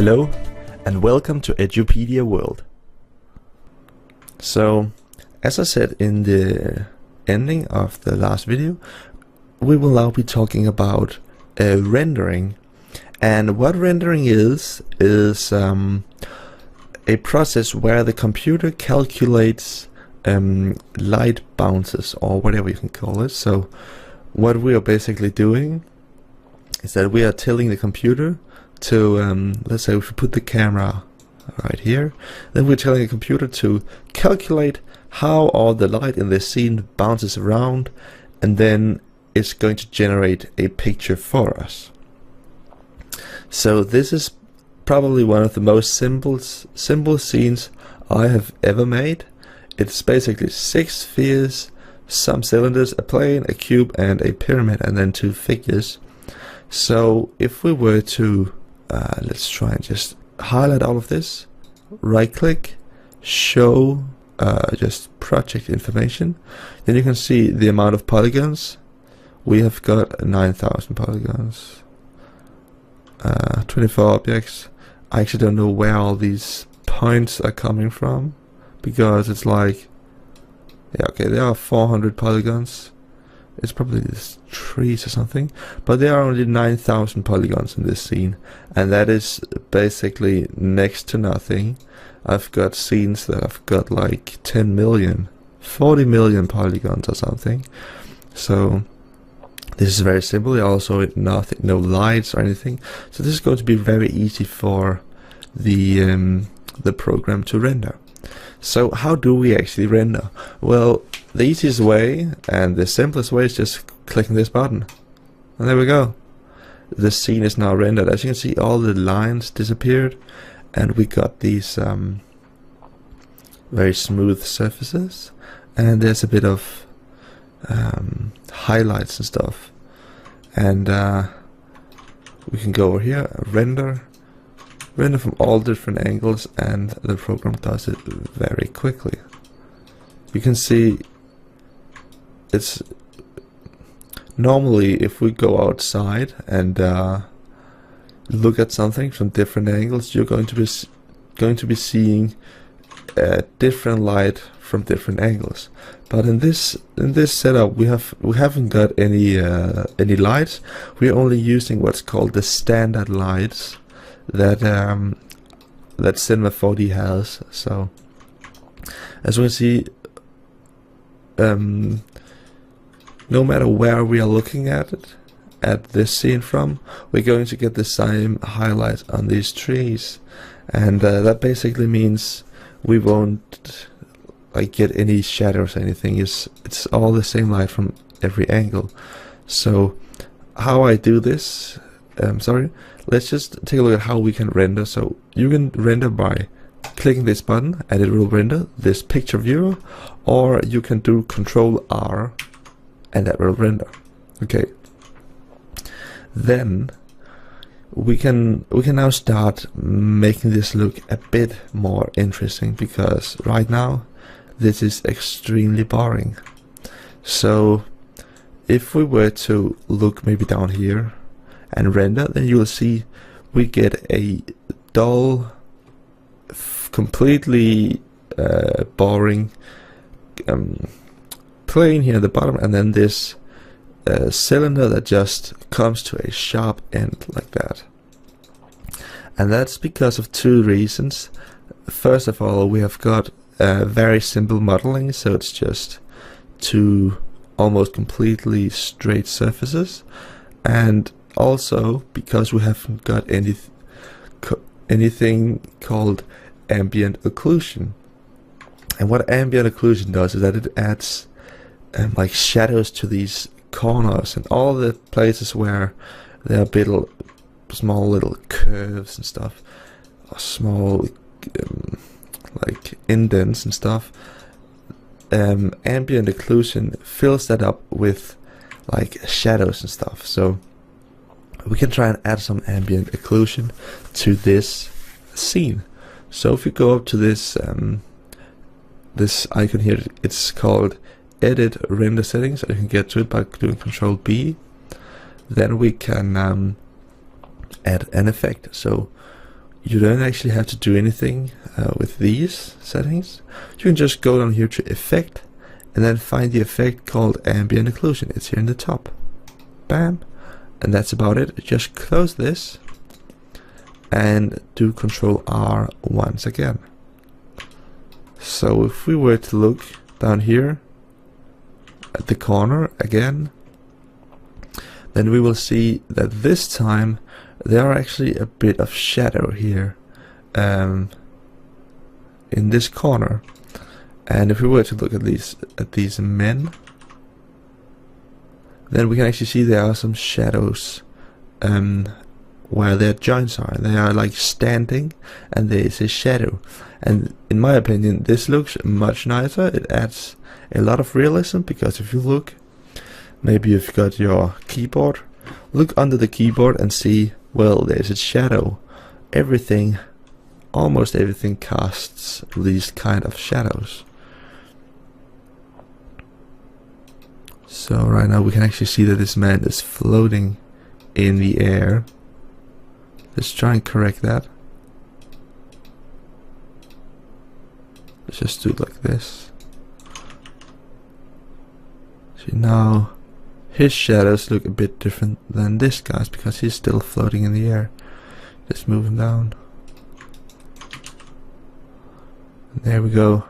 Hello and welcome to Edupedia World. So, as I said in the ending of the last video, we will now be talking about rendering. And what rendering is a process where the computer calculates light bounces, or whatever you can call it. So what we are basically doing is that we are telling the computer to, let's say if we put the camera right here, then we're telling the computer to calculate how all the light in the scene bounces around, and then it's going to generate a picture for us. So this is probably one of the most simple scenes I have ever made. It's basically 6 spheres, some cylinders, a plane, a cube, and a pyramid, and then 2 figures. So if we were to let's try and just highlight all of this, right click, show just project information, then you can see the amount of polygons. We have got 9,000 polygons, 24 objects. I actually don't know where all these points are coming from, because it's like, yeah, okay, there are 400 polygons. It's probably these trees or something, but there are only 9,000 polygons in this scene, and that is basically next to nothing. I've got scenes that I've got like 10 million, 40 million polygons or something. So this is very simple. Also nothing, no lights or anything. So this is going to be very easy for the program to render. So how do we actually render? Well, the easiest way and the simplest way is just clicking this button, and there we go. The scene is now rendered. As you can see, all the lines disappeared, and we got these very smooth surfaces, and there's a bit of highlights and stuff. And we can go over here, render from all different angles, and the program does it very quickly. You can see it's normally, if we go outside and look at something from different angles, you're going to be seeing different light from different angles. But in this setup, we haven't got any lights. We're only using what's called the standard lights that Cinema 4D has. So as we can see, no matter where we are looking at this scene from, we're going to get the same highlights on these trees, and that basically means we won't like get any shadows or anything. It's all the same light from every angle. So how I do this, let's just take a look at how we can render. So you can render by clicking this button and it will render this picture viewer, or you can do Ctrl+R and that will render. Okay, then we can now start making this look a bit more interesting, because right now this is extremely boring. So if we were to look maybe down here and render, then you will see we get a dull, completely boring plane here at the bottom, and then this cylinder that just comes to a sharp end like that. And that's because of 2 reasons. First of all, we have got very simple modeling, so it's just 2 almost completely straight surfaces, and also because we haven't got anything called ambient occlusion. And what ambient occlusion does is that it adds like shadows to these corners and all the places where there are small little curves and stuff, or small like indents and stuff. Ambient occlusion fills that up with like shadows and stuff. So we can try and add some ambient occlusion to this scene. So if you go up to this this icon here, it's called Edit Render Settings, and you can get to it by doing Ctrl+B. Then we can add an effect. So you don't actually have to do anything with these settings. You can just go down here to Effect and then find the effect called Ambient Occlusion. It's here in the top. Bam. And that's about it. Just close this and do Ctrl+R once again. So if we were to look down here at the corner again, then we will see that this time there are actually a bit of shadow here in this corner. And if we were to look at these men, then we can actually see there are some shadows where their joints are. They are like standing and there is a shadow. And in my opinion, this looks much nicer. It adds a lot of realism, because if you look, maybe you've got your keyboard, look under the keyboard and see, well, there's a shadow. Everything, almost everything casts these kind of shadows. So right now we can actually see that this man is floating in the air. Let's try and correct that. Let's just do it like this. See, now his shadows look a bit different than this guy's, because he's still floating in the air. Just move him down. And there we go.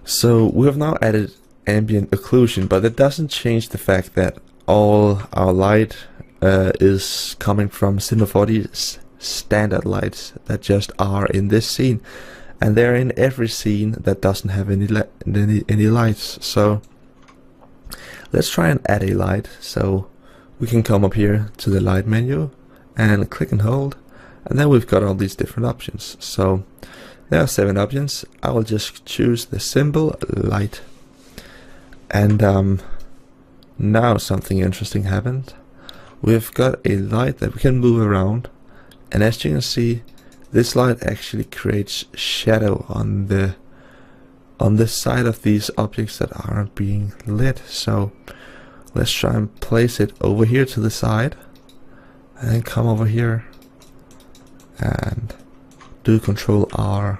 So we have now added ambient occlusion, but it doesn't change the fact that all our light is coming from Cinema 4D's standard lights that just are in this scene, and they're in every scene that doesn't have any lights. So let's try and add a light. So we can come up here to the light menu and click and hold, and then we've got all these different options. So there are 7 options. I will just choose the symbol light. And now something interesting happened. We've got a light that we can move around, and as you can see, this light actually creates shadow on the side of these objects that aren't being lit. So let's try and place it over here to the side, and then come over here and do Ctrl+R.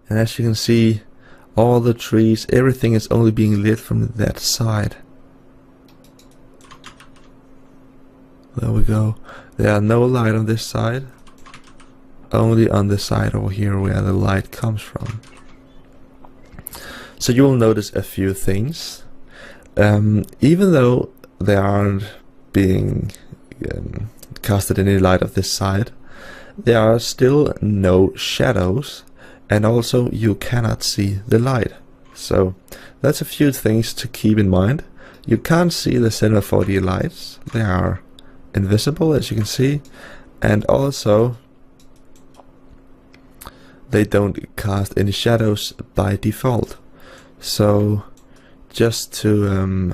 And as you can see, all the trees, everything is only being lit from that side. There we go. There are no light on this side, only on the side over here where the light comes from. So you will notice a few things. Even though they aren't being casted any light of this side, there are still no shadows, and also you cannot see the light. So that's a few things to keep in mind. You can't see the Cinema 4D lights. They are invisible, as you can see, and also they don't cast any shadows by default. So just to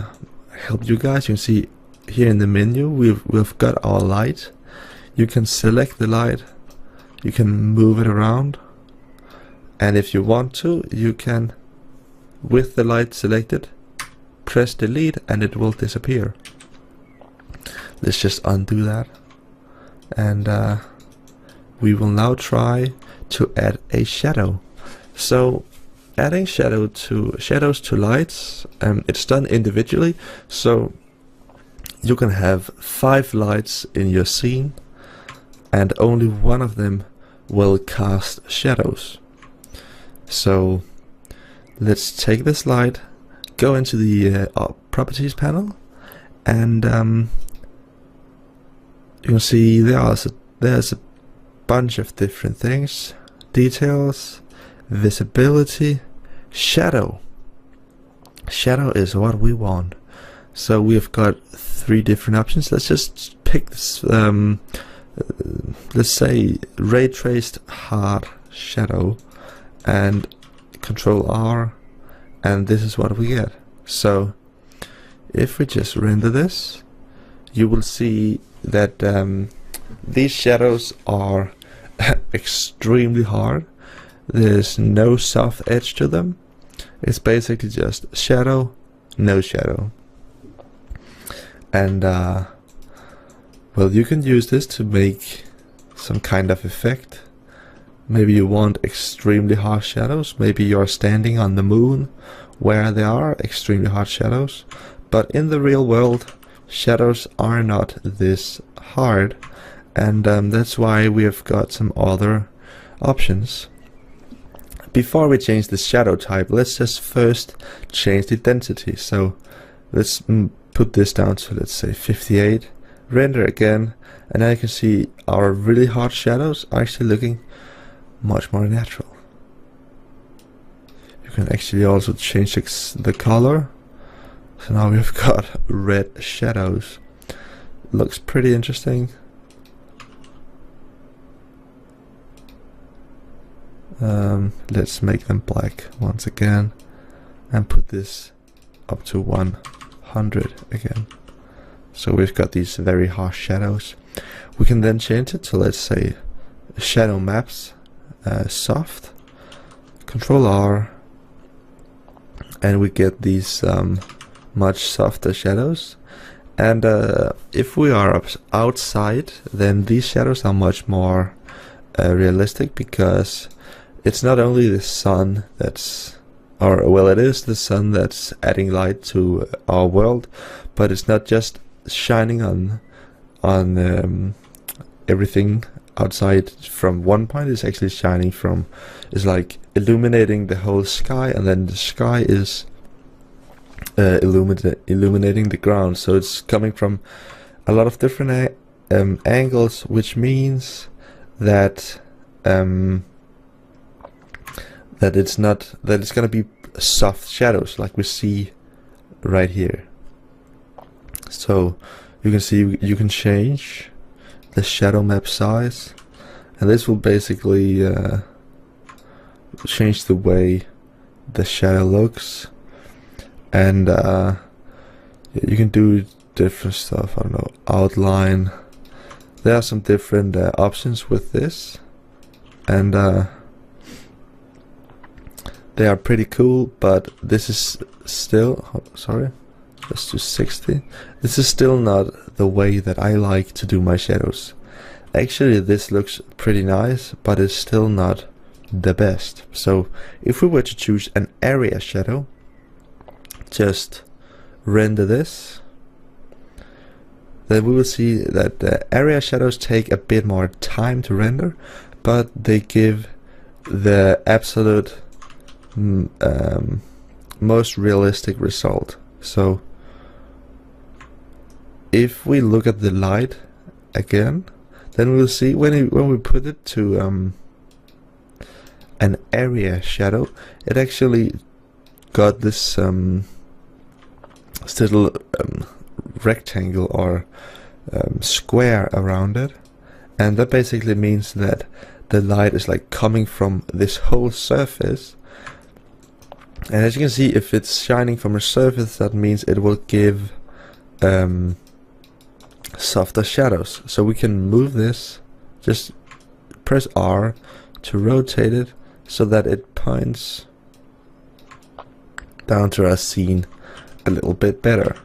help you guys, you can see here in the menu we've got our light. You can select the light, you can move it around, and if you want to, you can, with the light selected, press delete and it will disappear. Let's just undo that, and we will now try to add a shadow. So adding shadows to lights, it's done individually. So you can have 5 lights in your scene, and only one of them will cast shadows. So let's take this light, go into the properties panel, and you can see there's a bunch of different things: details, visibility, shadow. Shadow is what we want. So we've got 3 different options. Let's just pick this, let's say ray traced hard shadow, and Ctrl+R, and this is what we get. So if we just render this, you will see that these shadows are extremely hard. There's no soft edge to them. It's basically just shadow, no shadow. And well, you can use this to make some kind of effect. Maybe you want extremely harsh shadows. Maybe you're standing on the moon where there are extremely harsh shadows. But in the real world, shadows are not this hard, and that's why we have got some other options. Before we change the shadow type, let's just first change the density. So let's put this down to, let's say, 58, render again, and now you can see our really hard shadows are actually looking much more natural. You can actually also change the color. So now we've got red shadows. Looks pretty interesting. Let's make them black once again and put this up to 100 again. So we've got these very harsh shadows. We can then change it to, let's say, shadow maps, soft, Ctrl+R, and we get these much softer shadows. And if we are outside, then these shadows are much more realistic, because it's not only the sun that's, or well, it is the sun that's adding light to our world, but it's not just shining on everything outside from one point. It's actually shining from, it's like illuminating the whole sky, and then the sky is illuminating the ground. So it's coming from a lot of different angles, which means that that it's going to be soft shadows like we see right here. So you can see you can change the shadow map size, and this will basically change the way the shadow looks. And you can do different stuff. I don't know, outline. There are some different options with this, and they are pretty cool. But this is still, sorry, let's do 60. This is still not the way that I like to do my shadows. Actually, this looks pretty nice, but it's still not the best. So if we were to choose an area shadow, just render this, then we will see that the area shadows take a bit more time to render, but they give the absolute most realistic result. So if we look at the light again, then we'll see when we put it to an area shadow, it actually got this little rectangle or square around it, and that basically means that the light is like coming from this whole surface. And as you can see, if it's shining from a surface, that means it will give softer shadows. So we can move this, just press R to rotate it so that it points down to our scene a little bit better.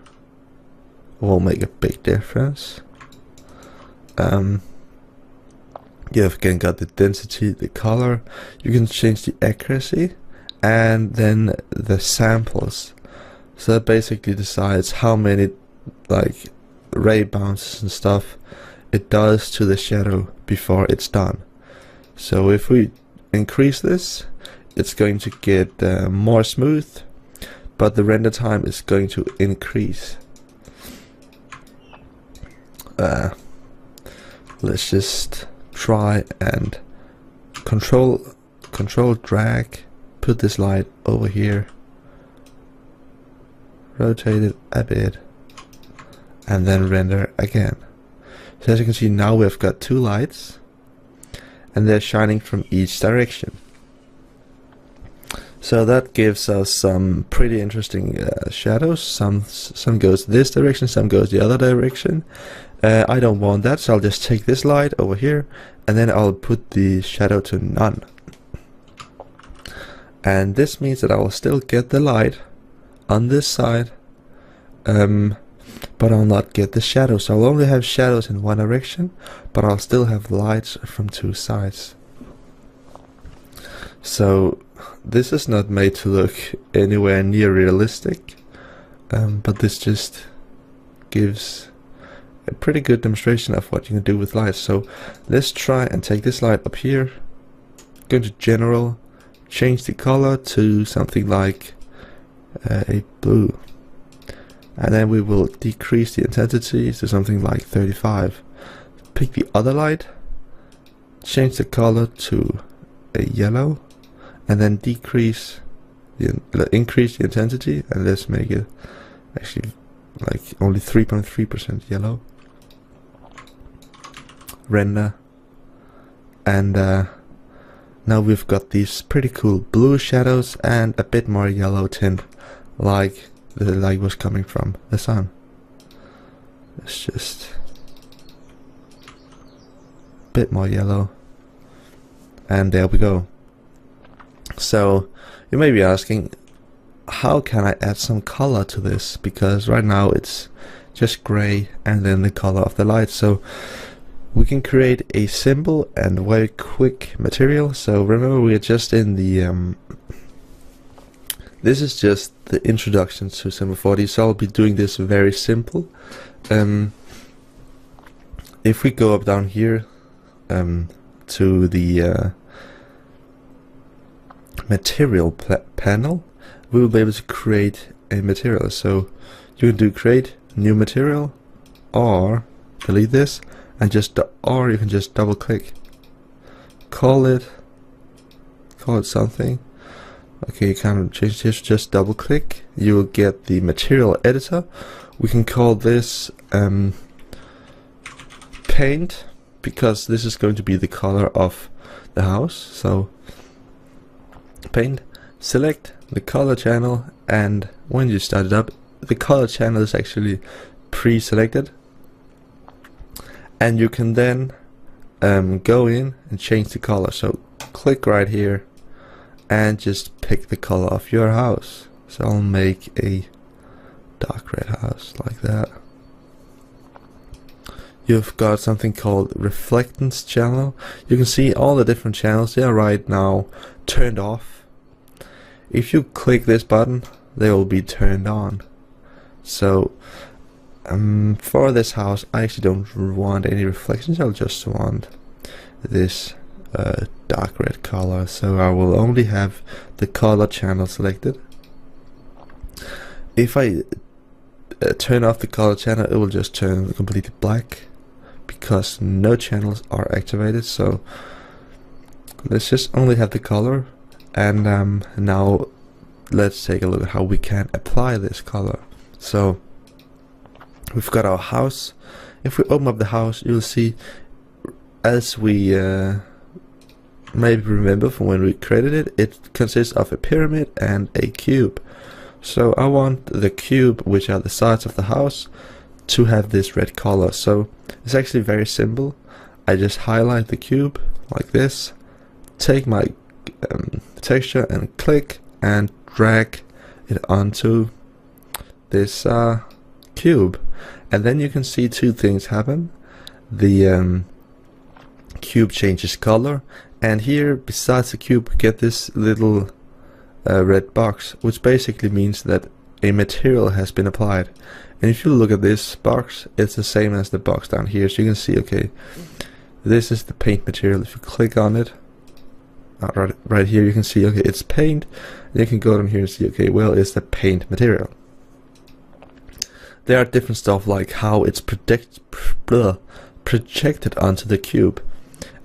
Will make a big difference. You've again got the density, the color. You can change the accuracy, and then the samples. So that basically decides how many like ray bounces and stuff it does to the shadow before it's done. So if we increase this, it's going to get more smooth, but the render time is going to increase. Let's just try and control drag, put this light over here, rotate it a bit, and then render again. So as you can see, now we've got two lights, and they're shining from each direction. So that gives us some pretty interesting shadows. Some goes this direction, some goes the other direction. I don't want that, so I'll just take this light over here, and then I'll put the shadow to none. And this means that I will still get the light on this side, but but I'll not get the shadows. I'll only have shadows in one direction, but I'll still have lights from two sides. So this is not made to look anywhere near realistic, but this just gives a pretty good demonstration of what you can do with lights. So let's try and take this light up here, go into general, change the color to something like a blue, and then we will decrease the intensity to something like 35. Pick the other light, change the color to a yellow, and then increase the intensity, and let's make it actually like only 3.3% yellow. Render, and now we've got these pretty cool blue shadows and a bit more yellow tint, like the light was coming from the sun. It's just a bit more yellow, and there we go. So you may be asking, how can I add some color to this? Because right now it's just gray and then the color of the light. So we can create a simple and very quick material. So remember, we are just in the this is just the introduction to Cinema 4D, so I'll be doing this very simple. If we go up down here to the material panel, we will be able to create a material. So you can do create new material, or delete this, and or you can just double click, call it something. Okay, you can't change this, just double click, you will get the material editor. We can call this paint, because this is going to be the color of the house. So paint, select the color channel, and when you start it up, the color channel is actually pre-selected, and you can then go in and change the color. So click right here and just pick the color of your house. So I'll make a dark red house like that. You've got something called reflectance channel. You can see all the different channels. They are right now turned off. If you click this button, they will be turned on. So for this house, I actually don't want any reflections. I'll just want this dark red color. So I will only have the color channel selected. If I turn off the color channel, it will just turn completely black, because no channels are activated. So let's just only have the color, and now let's take a look at how we can apply this color. So we've got our house. If we open up the house, you'll see, as we maybe remember from when we created it, it consists of a pyramid and a cube. So I want the cube, which are the sides of the house, to have this red color. So it's actually very simple. I just highlight the cube like this, take my texture and click and drag it onto this cube, and then you can see two things happen. The cube changes color, and here besides the cube we get this little red box, which basically means that a material has been applied. And if you look at this box, it's the same as the box down here. So you can see, okay, this is the paint material. If you click on it, right here, you can see, okay, it's paint. And you can go down here and see, okay, well, it's the paint material. There are different stuff like how it's projected onto the cube.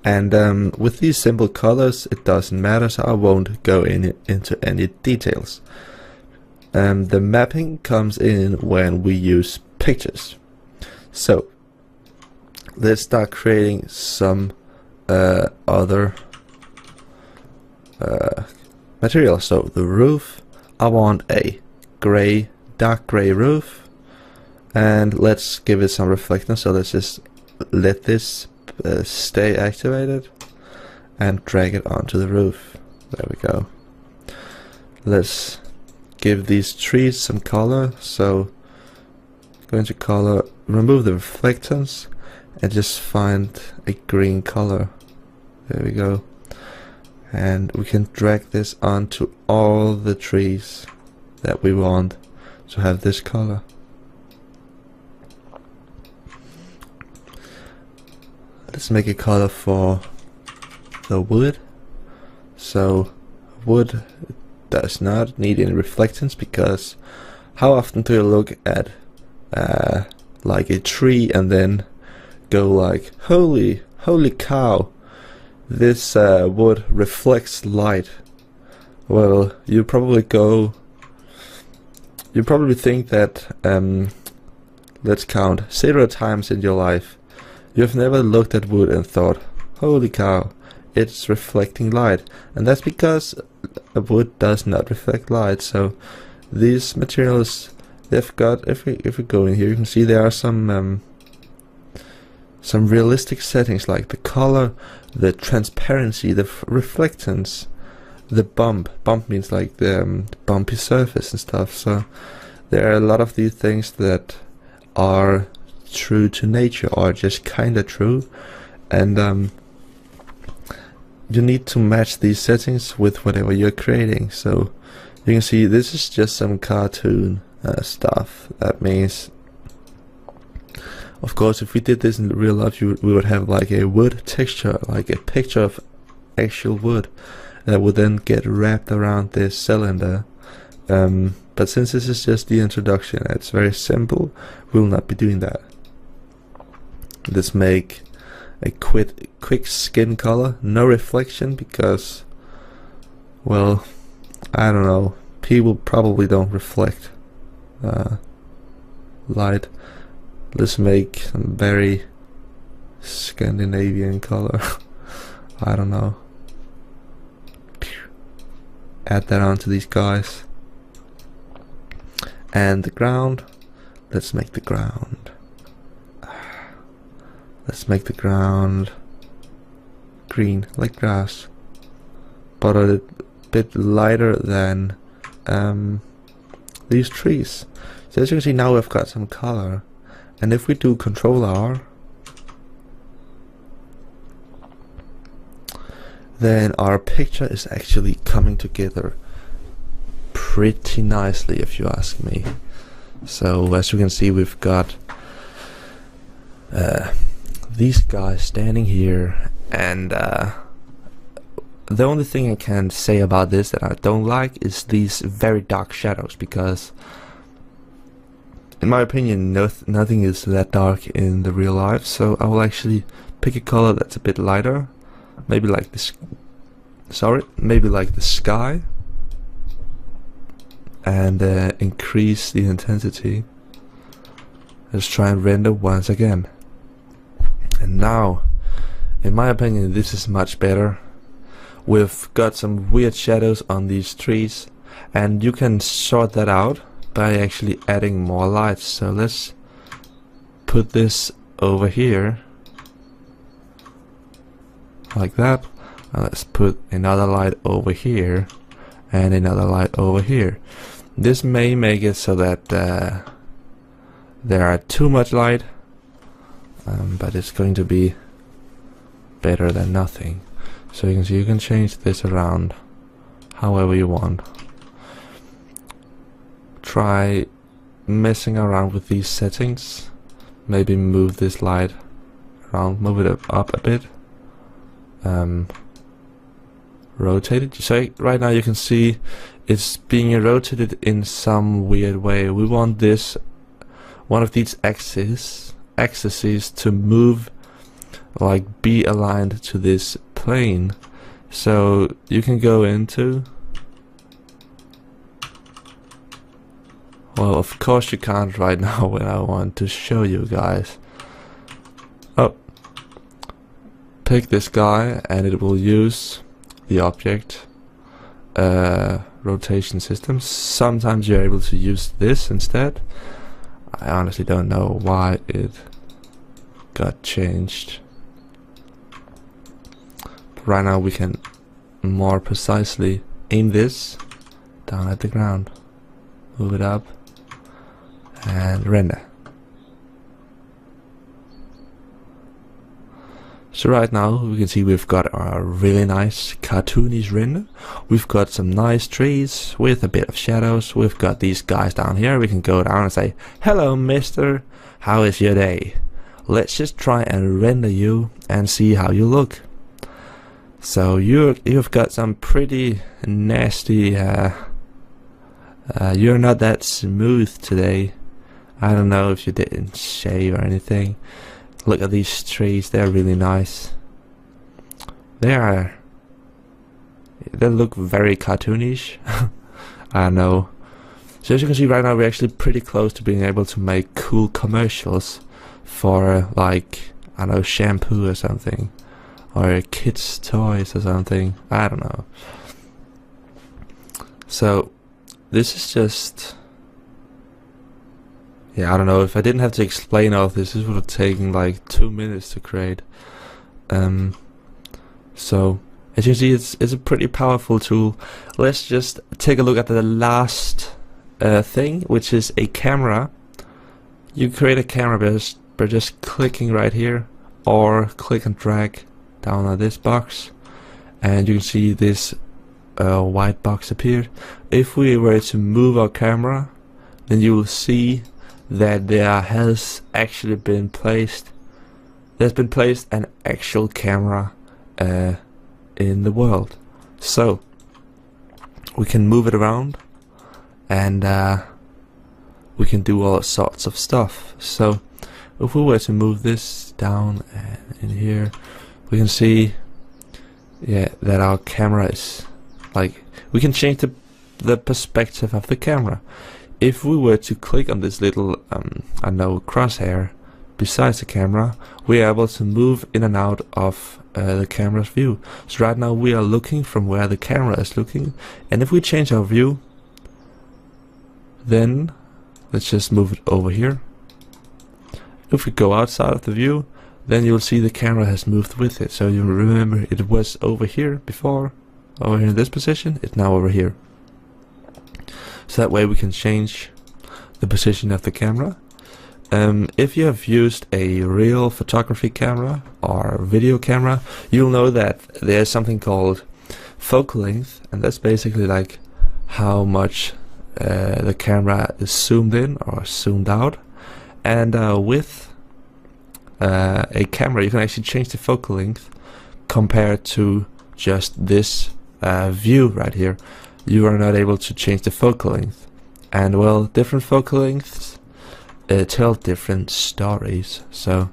And with these simple colors, it doesn't matter, so I won't go into any details. The mapping comes in when we use pictures. So let's start creating some other material. So the roof, I want a gray, dark gray roof, and let's give it some reflectance. So let's just let this stay activated and drag it onto the roof. There we go. Let's give these trees some color. So go into color, remove the reflectance, and just find a green color. There we go. And we can drag this onto all the trees that we want to have this color. Let's make a color for the wood. So wood does not need any reflectance, because how often do you look at like a tree and then go like, holy cow, this wood reflects light? Well, you probably think that let's count 0 times in your life you've never looked at wood and thought, holy cow, it's reflecting light. And that's because wood does not reflect light. So these materials, they've got, if we go in here, you can see there are some realistic settings, like the color, the transparency, the reflectance, the bump means like the bumpy surface and stuff. So there are a lot of these things that are true to nature, or just kinda true, and you need to match these settings with whatever you're creating. So you can see this is just some cartoon stuff. That means, of course, if we did this in real life, we would have like a wood texture, like a picture of actual wood that would then get wrapped around this cylinder. But since this is just the introduction, it's very simple, we'll not be doing that. Let's make a quick skin color, no reflection, because, well, I don't know, people probably don't reflect light. Let's make some very Scandinavian color. I don't know. Add that onto these guys. And the ground, let's make the ground. Let's make the ground green, like grass, but a bit lighter than these trees. So as you can see, now we've got some color. And if we do Ctrl+R, then our picture is actually coming together pretty nicely, if you ask me. So as you can see, we've got these guys standing here, and the only thing I can say about this that I don't like is these very dark shadows, because in my opinion nothing is that dark in the real life. So I will actually pick a color that's a bit lighter, maybe like this, maybe like the sky, and increase the intensity. Let's try and render once again. And now, in my opinion, this is much better. We've got some weird shadows on these trees, and you can sort that out by actually adding more lights. So let's put this over here like that, and let's put another light over here and another light over here. This may make it so that there are too much light, but it's going to be better than nothing. So you can see you can change this around however you want. Try messing around with these settings. Maybe move this light around, move it up a bit, rotate it. So right now you can see it's being rotated in some weird way. We want this, one of these axes to move, like be aligned to this plane. So you can go into, well, of course you can't right now when I want to show you guys. Oh, pick this guy and it will use the object rotation system. Sometimes you're able to use this instead. I honestly don't know why it got changed. But right now we can more precisely aim this down at the ground, move it up, and render. So right now we can see we've got a really nice cartoonish render. We've got some nice trees with a bit of shadows. We've got these guys down here. We can go down and say, hello mister, how is your day? Let's just try and render you and see how you look. So you've got some pretty nasty, you're not that smooth today. I don't know if you didn't shave or anything. Look at these trees, they're really nice. They look very cartoonish. I know. So as you can see right now, we're actually pretty close to being able to make cool commercials for like, I don't know, shampoo or something, or kids toys or something. I don't know. So this is just, yeah, I don't know, if I didn't have to explain all of this would have taken like 2 minutes to create. So as you can see, it's a pretty powerful tool. Let's just take a look at the last thing, which is a camera. You create a camera by just clicking right here, or click and drag down on this box, and you can see this white box appeared. If we were to move our camera, then you will see that there has actually been placed, an actual camera in the world. So we can move it around, and we can do all sorts of stuff. So if we were to move this down and in here, we can see, yeah, that our camera is like, we can change the perspective of the camera. If we were to click on this little I know, crosshair besides the camera, we are able to move in and out of the camera's view. So right now we are looking from where the camera is looking, and if we change our view, then let's just move it over here. If we go outside of the view, then you'll see the camera has moved with it. So you remember it was over here before, over here in this position, it's now over here. So that way we can change the position of the camera. If you have used a real photography camera or video camera, you'll know that there's something called focal length, and that's basically like how much the camera is zoomed in or zoomed out. And with a camera, you can actually change the focal length compared to just this view right here. You are not able to change the focal length, and well, different focal lengths tell different stories. So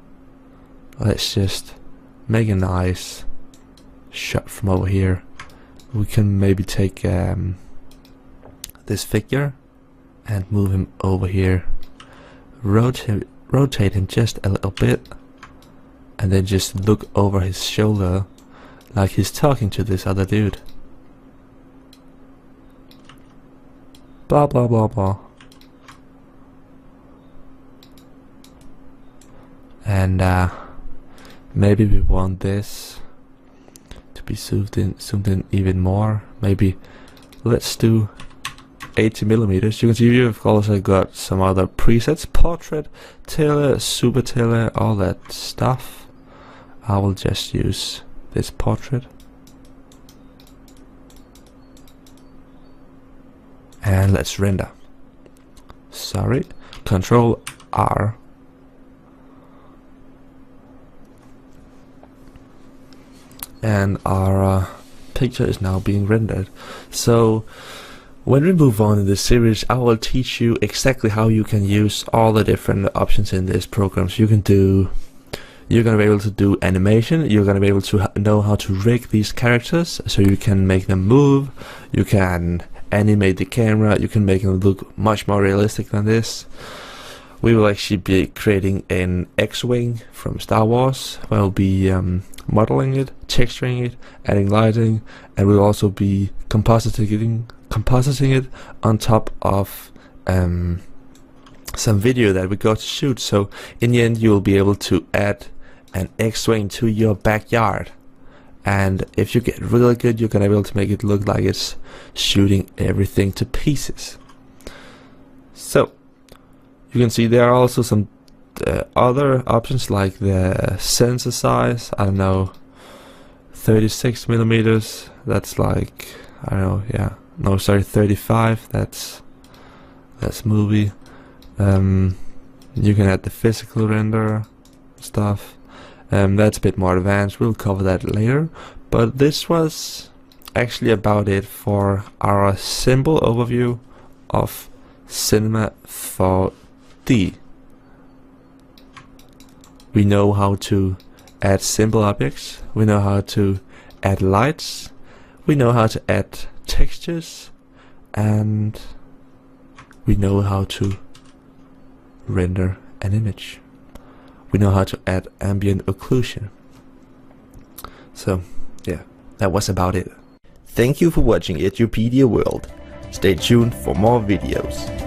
let's just make a nice shot from over here. We can maybe take this figure and move him over here, rotate him just a little bit, and then just look over his shoulder like he's talking to this other dude. Blah blah blah blah. And maybe we want this to be zoomed in even more. Maybe let's do 80mm. You can see you've also got some other presets: portrait, tele, super tele, all that stuff. I will just use this portrait. And let's render. Sorry, Ctrl+R. And our picture is now being rendered. So when we move on in this series, I will teach you exactly how you can use all the different options in this program. So you're gonna be able to do animation. You're gonna be able to know how to rig these characters, so you can make them move. You can animate the camera. You can make them look much more realistic than this. We will actually be creating an X-Wing from Star Wars. We'll be modeling it, texturing it, adding lighting, and we'll also be compositing it on top of some video that we got to shoot. So in the end, you will be able to add an X-Wing to your backyard. And if you get really good, you're gonna be able to make it look like it's shooting everything to pieces. So you can see there are also some other options like the sensor size, I don't know, 36 millimeters, that's like, I don't know, yeah, no, sorry, 35, that's movie. You can add the physical render stuff, that's a bit more advanced, we'll cover that later. But this was actually about it for our simple overview of Cinema 4D. We know how to add simple objects, we know how to add lights, we know how to add textures, and we know how to render an image. We know how to add ambient occlusion. So yeah, that was about it. Thank you for watching Edupedia World. Stay tuned for more videos.